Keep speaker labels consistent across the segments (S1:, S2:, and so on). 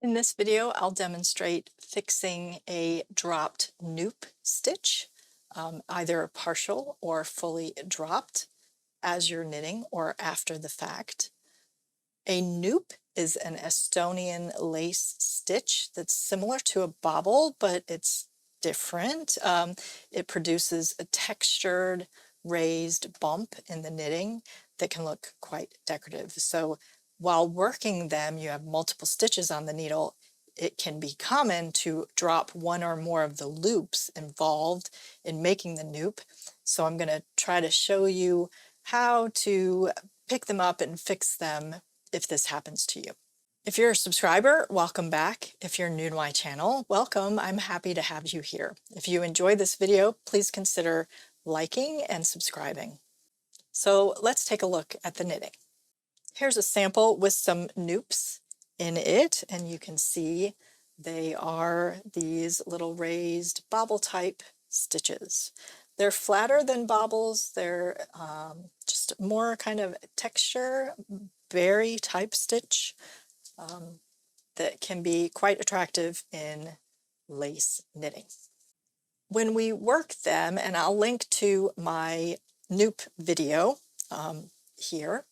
S1: In this video, I'll demonstrate fixing a dropped Nupp stitch, either partial or fully dropped as you're knitting or after the fact. A Nupp is an Estonian lace stitch that's similar to a bobble, but it's different. It produces a textured, raised bump in the knitting that can look quite decorative. So while working them, you have multiple stitches on the needle. It can be common to drop one or more of the loops involved in making the Nupp. So I'm going to try to show you how to pick them up and fix them if this happens to you. If you're a subscriber, welcome back. If you're new to my channel, welcome. I'm happy to have you here. If you enjoyed this video, please consider liking and subscribing. So let's take a look at the knitting. Here's a sample with some noops in it, and you can see they are these little raised bobble type stitches. They're flatter than bobbles. They're just more kind of texture, berry type stitch that can be quite attractive in lace knitting. When we work them, and I'll link to my Nupp video here,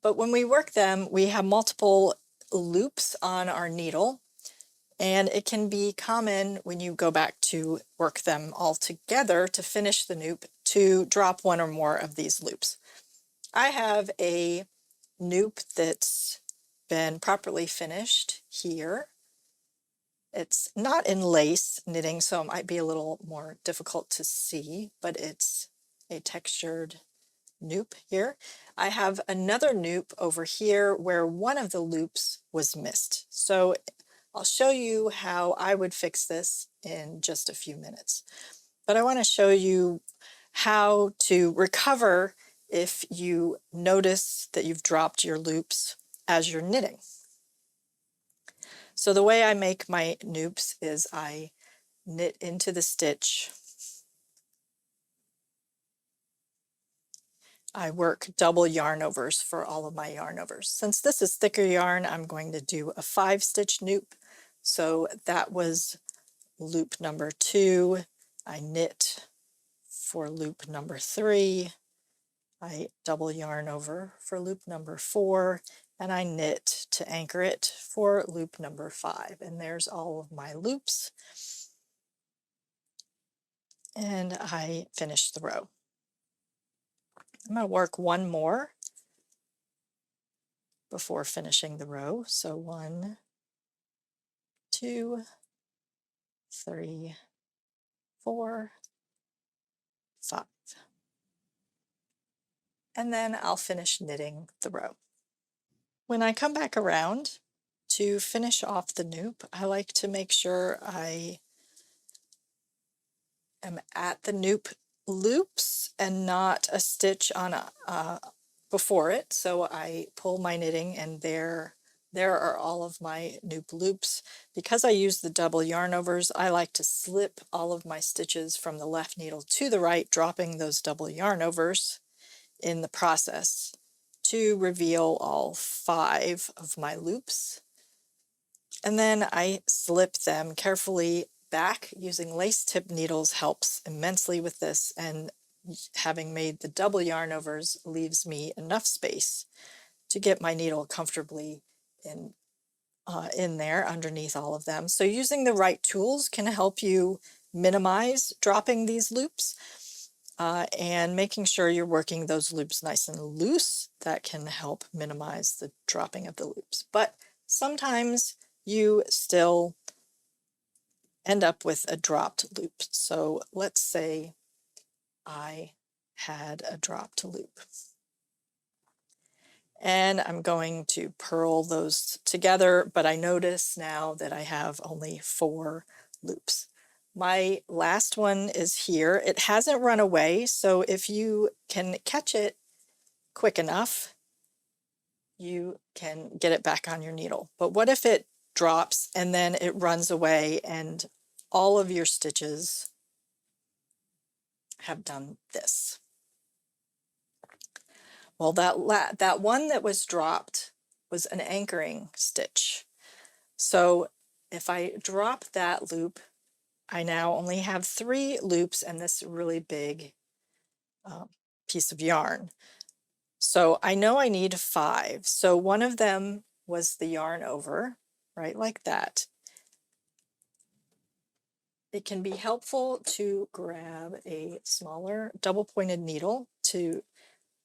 S1: but when we work them, we have multiple loops on our needle, and it can be common when you go back to work them all together to finish the Nupp to drop one or more of these loops. I have a Nupp that's been properly finished here. It's not in lace knitting, so it might be a little more difficult to see, but it's a textured Nupp here. I have another Nupp over here where one of the loops was missed. So I'll show you how I would fix this in just a few minutes. But I want to show you how to recover if you notice that you've dropped your loops as you're knitting. So the way I make my noops is I knit into the stitch. I work double yarn overs for all of my yarn overs. Since this is thicker yarn, I'm going to do a 5-stitch Nupp. So that was loop number 2. I knit for loop number 3. I double yarn over for loop number 4, and I knit to anchor it for loop number 5. And there's all of my loops. And I finish the row. I'm going to work one more before finishing the row. So 1, 2, 3, 4, 5. And then I'll finish knitting the row. When I come back around to finish off the Nupp, I like to make sure I am at the Nupp loops and not a stitch on before it. So I pull my knitting, and there are all of my Nupp loops. Because I use the double yarn overs, I like to slip all of my stitches from the left needle to the right, dropping those double yarn overs in the process to reveal all 5 of my loops. And then I slip them carefully back. Using lace tip needles helps immensely with this, and having made the double yarn overs leaves me enough space to get my needle comfortably in there underneath all of them. So using the right tools can help you minimize dropping these loops, and making sure you're working those loops nice and loose. That can help minimize the dropping of the loops. But sometimes you still end up with a dropped loop. So let's say I had a dropped loop. And I'm going to purl those together, but I notice now that I have only 4 loops. My last one is here. It hasn't run away, so if you can catch it quick enough, you can get it back on your needle. But what if it drops and then it runs away and all of your stitches have done this? Well, that one that was dropped was an anchoring stitch. So if I drop that loop, I now only have 3 loops and this really big piece of yarn. So I know I need 5. So one of them was the yarn over, right, like that. It can be helpful to grab a smaller double-pointed needle to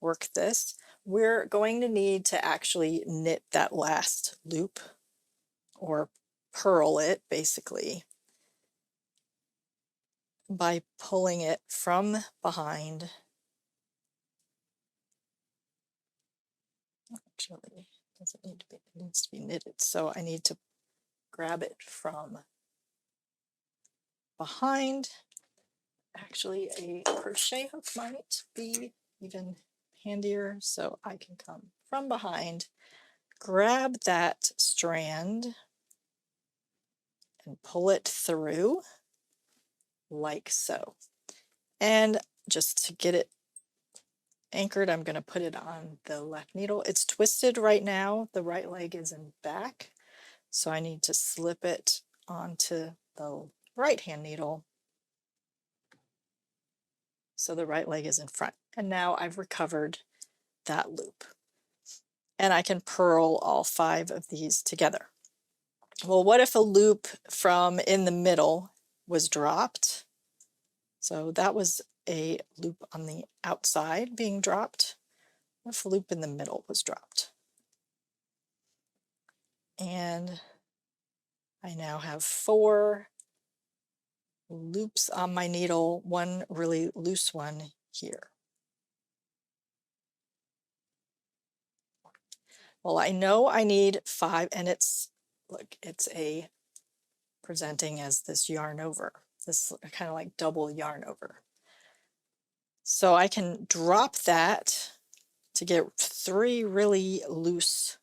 S1: work this. We're going to need to actually knit that last loop, or purl it basically, by pulling it from behind. Actually, doesn't need to be, it needs to be knitted. So I need to grab it from behind. Actually, a crochet hook might be even handier. So I can come from behind, grab that strand, and pull it through like so. And just to get it anchored, I'm going to put it on the left needle. It's twisted right now. The right leg is in back. So I need to slip it onto the right hand needle. So the right leg is in front. And now I've recovered that loop. And I can purl all 5 of these together. Well, what if a loop from in the middle was dropped? So that was a loop on the outside being dropped. What if a loop in the middle was dropped? And I now have 4 loops on my needle, one really loose one here. Well, I know I need 5, and it's, look, it's a presenting as this yarn over, this kind of like double yarn over. So I can drop that to get 3 really loose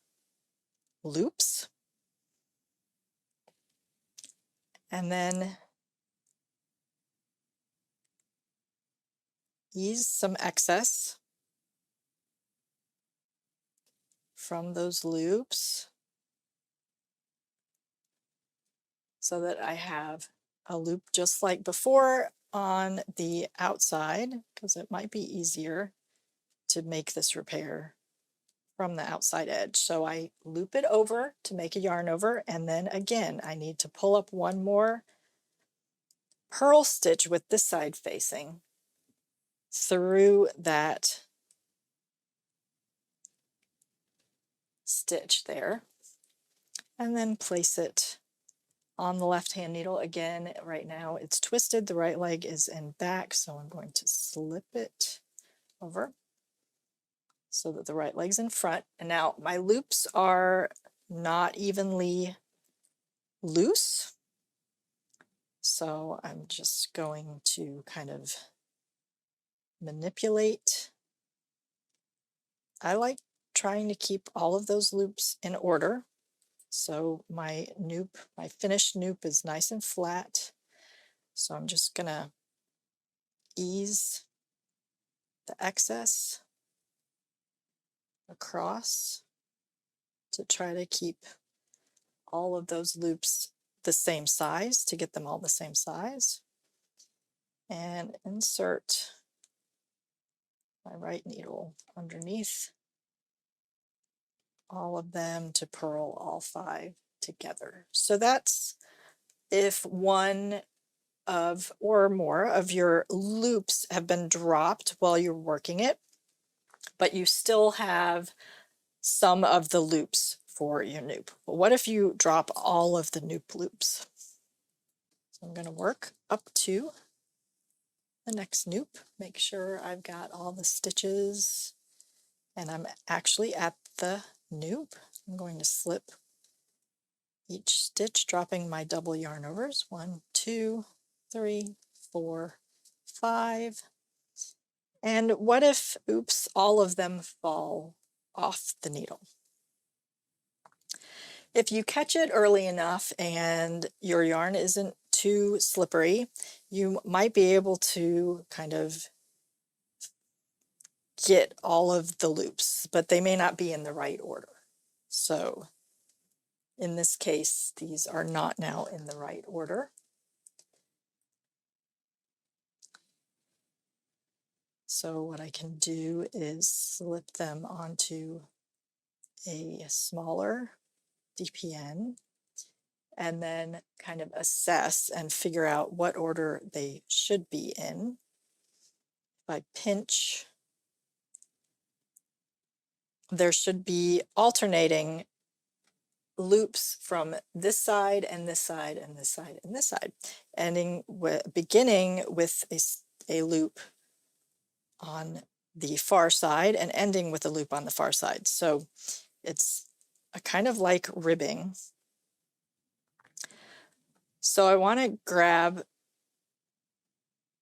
S1: loops. And then ease some excess from those loops so that I have a loop just like before on the outside, because it might be easier to make this repair from the outside edge. So I loop it over to make a yarn over, and then again I need to pull up one more purl stitch with this side facing through that stitch there, and then place it on the left hand needle. Again, right now it's twisted, the right leg is in back, so I'm going to slip it over so that the right leg's in front. And now my loops are not evenly loose, so I'm just going to kind of manipulate. I like trying to keep all of those loops in order. So my noop, my finished noop is nice and flat. So I'm just gonna ease the excess across to try to keep all of those loops the same size, to get them all the same size. And insert my right needle underneath all of them to purl all 5 together. So that's if one of or more of your loops have been dropped while you're working it, but you still have some of the loops for your noop. But what if you drop all of the noop loops? So I'm going to work up to the next noop, make sure I've got all the stitches, and I'm actually at the noop. I'm going to slip each stitch, dropping my double yarn overs. 1, 2, 3, 4, 5. And what if, oops, all of them fall off the needle? If you catch it early enough and your yarn isn't too slippery, you might be able to kind of get all of the loops, but they may not be in the right order. So in this case, these are not now in the right order. So what I can do is slip them onto a smaller DPN and then kind of assess and figure out what order they should be in. If I pinch, there should be alternating loops from this side and this side and this side and this side, beginning with a loop on the far side and ending with a loop on the far side. So it's a kind of like ribbing. So I want to grab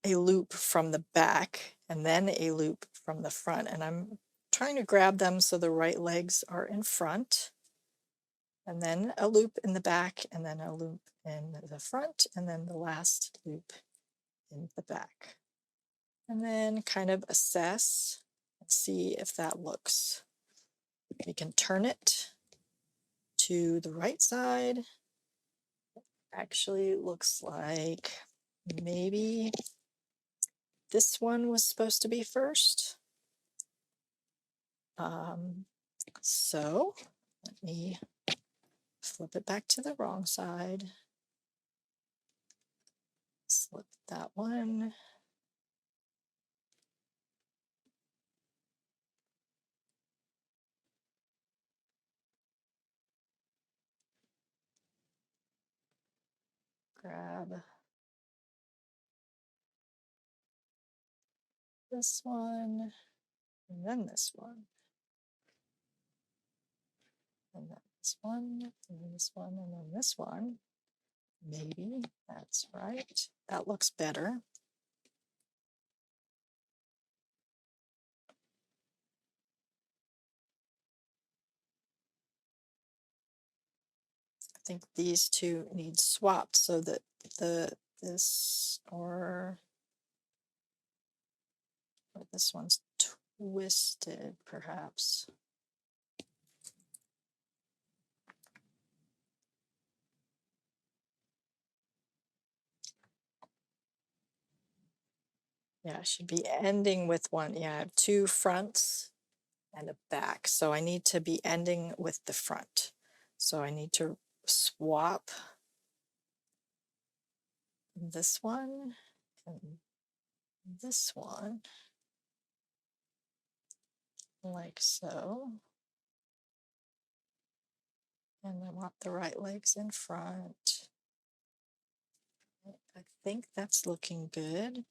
S1: a loop from the back and then a loop from the front, and I'm trying to grab them so the right legs are in front, and then a loop in the back, and then a loop in the front, and then the last loop in the back. And then kind of assess and see if that looks. We can turn it to the right side. Actually looks like maybe this one was supposed to be first. So let me flip it back to the wrong side. Slip that one. Grab this one, and then this one, and then this one, and then this one, and then this one. Maybe that's right. That looks better. I think these two need swapped so that this one's twisted, perhaps. Yeah, I should be ending with one. Yeah, I have two fronts and a back. So I need to be ending with the front. So I need to swap this one and this one, like so. And I want the right legs in front. I think that's looking good.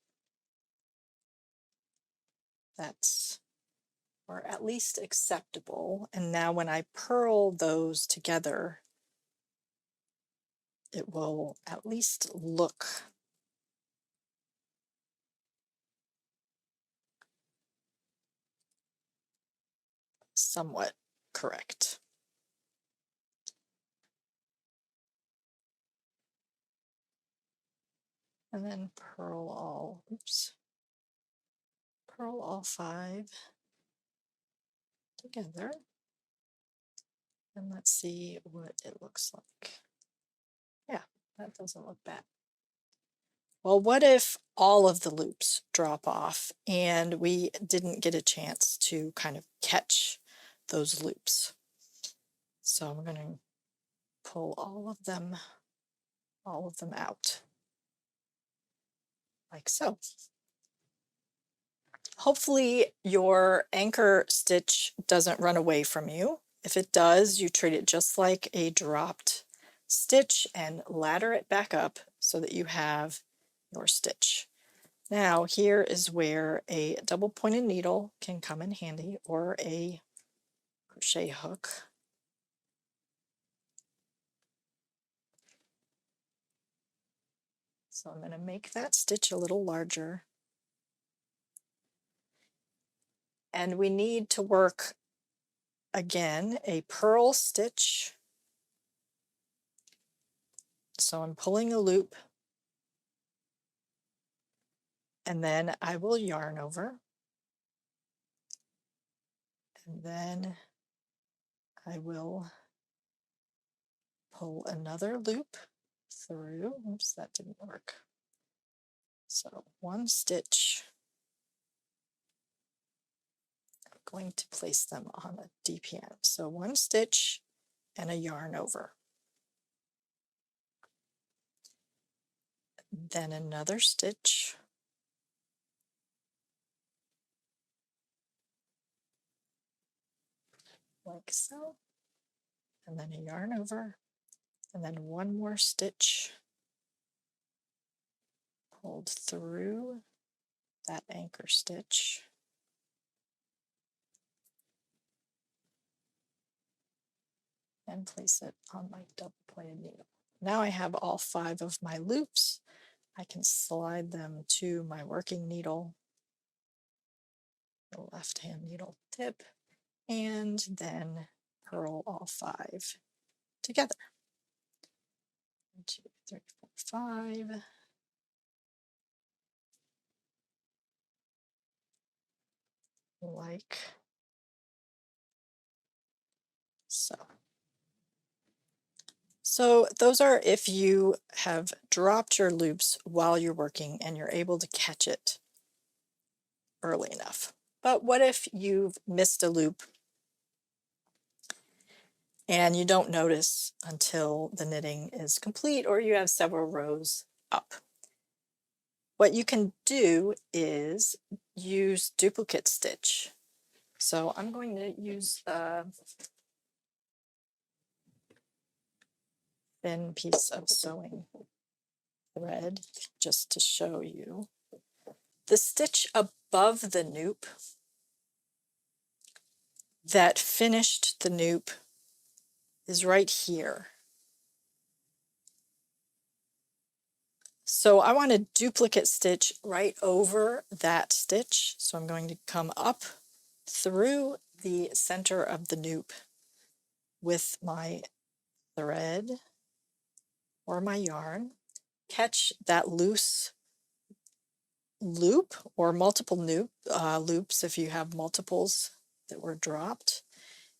S1: That's, or at least acceptable. And now when I purl those together, it will at least look somewhat correct. And then purl all, purl all 5 together. And let's see what it looks like. Yeah, that doesn't look bad. Well, what if all of the loops drop off and we didn't get a chance to kind of catch those loops? So I'm going to pull all of them out, like so. Hopefully your anchor stitch doesn't run away from you. If it does, you treat it just like a dropped stitch and ladder it back up so that you have your stitch. Now here is where a double pointed needle can come in handy, or a crochet hook. So I'm going to make that stitch a little larger. And we need to work again a purl stitch. So I'm pulling a loop, and then I will yarn over, and then I will pull another loop through. Oops, that didn't work. So one stitch. I'm going to place them on a DPN. So one stitch and a yarn over. Then another stitch. Like so. And then a yarn over. And then one more stitch pulled through that anchor stitch. And place it on my double pointed needle. Now I have all 5 of my loops. I can slide them to my working needle, the left hand needle tip, and then purl all 5 together. 1, 2, 3, 4, 5. Like so. So those are if you have dropped your loops while you're working and you're able to catch it early enough. But what if you've missed a loop and you don't notice until the knitting is complete or you have several rows up? What you can do is use duplicate stitch. So I'm going to use a thin piece of sewing thread just to show you. The stitch above the noop that finished the noop is right here. So I want to duplicate stitch right over that stitch. So I'm going to come up through the center of the noop with my thread or my yarn, catch that loose loop or multiple loops if you have multiples that were dropped,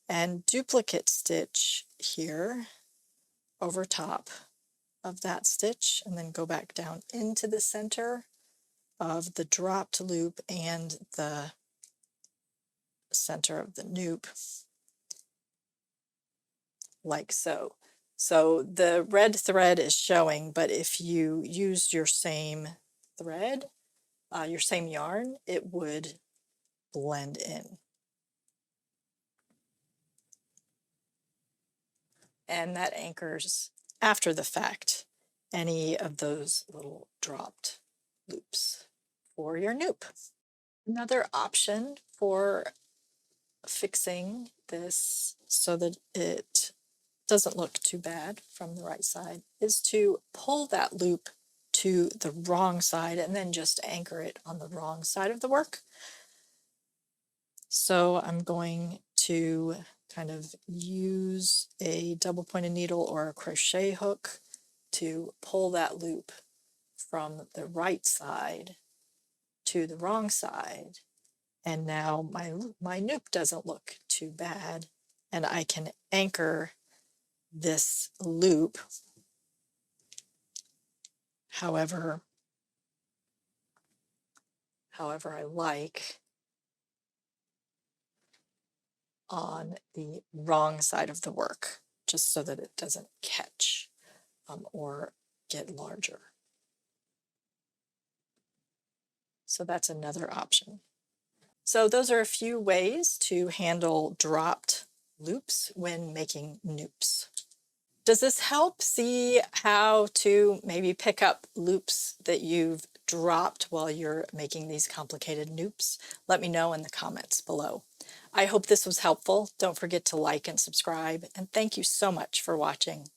S1: and duplicate stitch here over top of that stitch, and then go back down into the center of the dropped loop and the center of the noop, like so. So the red thread is showing, but if you used your same thread, your same yarn, it would blend in. And that anchors after the fact any of those little dropped loops for your noop. Another option for fixing this so that it doesn't look too bad from the right side is to pull that loop to the wrong side and then just anchor it on the wrong side of the work. So I'm going to kind of use a double pointed needle or a crochet hook to pull that loop from the right side to the wrong side. And now my noop doesn't look too bad, and I can anchor this loop however I like on the wrong side of the work, just so that it doesn't catch or get larger. So that's another option. So those are a few ways to handle dropped loops when making noops. Does this help see how to maybe pick up loops that you've dropped while you're making these complicated noops? Let me know in the comments below. I hope this was helpful. Don't forget to like and subscribe, and thank you so much for watching.